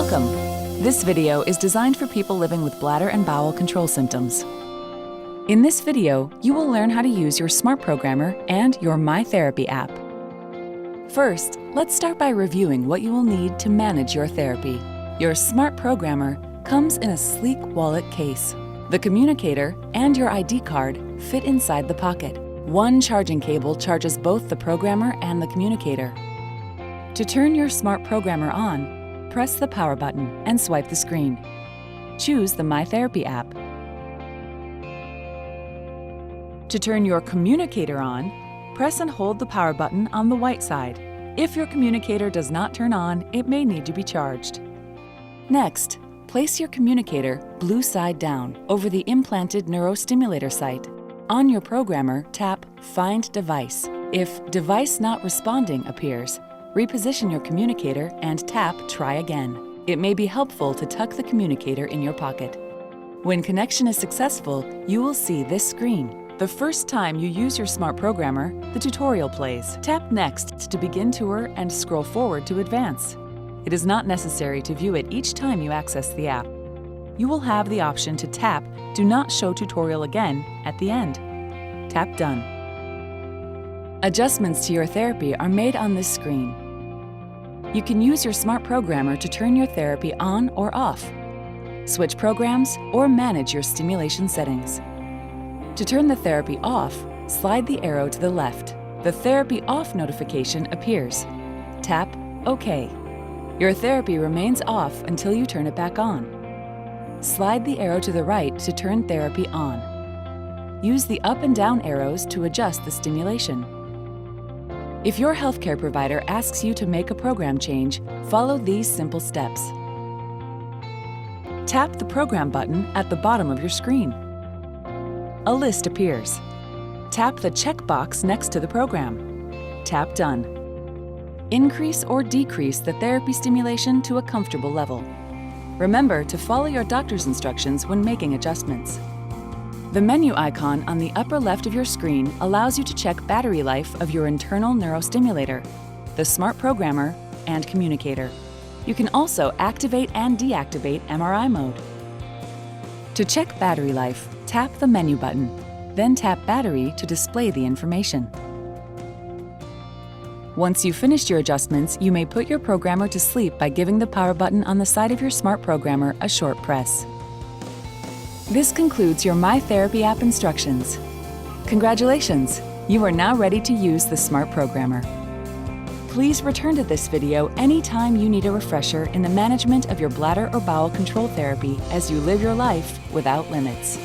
Welcome! This video is designed for people living with bladder and bowel control symptoms. In this video, you will learn how to use your smart programmer and your MyTherapy app. First, let's start by reviewing what you will need to manage your therapy. Your smart programmer comes in a sleek wallet case. The communicator and your ID card fit inside the pocket. One charging cable charges both the programmer and the communicator. To turn your smart programmer on, press the power button and swipe the screen. Choose the MyTherapy app. To turn your communicator on, press and hold the power button on the white side. If your communicator does not turn on, it may need to be charged. Next, place your communicator blue side down over the implanted neurostimulator site. On your programmer, tap Find Device. If Device Not Responding appears, reposition your communicator and tap Try Again. It may be helpful to tuck the communicator in your pocket. When connection is successful, you will see this screen. The first time you use your smart programmer, the tutorial plays. Tap Next to begin tour and scroll forward to advance. It is not necessary to view it each time you access the app. You will have the option to tap Do Not Show Tutorial Again at the end. Tap Done. Adjustments to your therapy are made on this screen. You can use your smart programmer to turn your therapy on or off, switch programs, or manage your stimulation settings. To turn the therapy off, slide the arrow to the left. The Therapy Off notification appears. Tap OK. Your therapy remains off until you turn it back on. Slide the arrow to the right to turn therapy on. Use the up and down arrows to adjust the stimulation. If your healthcare provider asks you to make a program change, follow these simple steps. Tap the Program button at the bottom of your screen. A list appears. Tap the checkbox next to the program. Tap Done. Increase or decrease the therapy stimulation to a comfortable level. Remember to follow your doctor's instructions when making adjustments. The menu icon on the upper left of your screen allows you to check battery life of your internal neurostimulator, the smart programmer, and communicator. You can also activate and deactivate MRI mode. To check battery life, tap the menu button, then tap Battery to display the information. Once you've finished your adjustments, you may put your programmer to sleep by giving the power button on the side of your smart programmer a short press. This concludes your MyTherapy app instructions. Congratulations! You are now ready to use the smart programmer. Please return to this video anytime you need a refresher in the management of your bladder or bowel control therapy as you live your life without limits.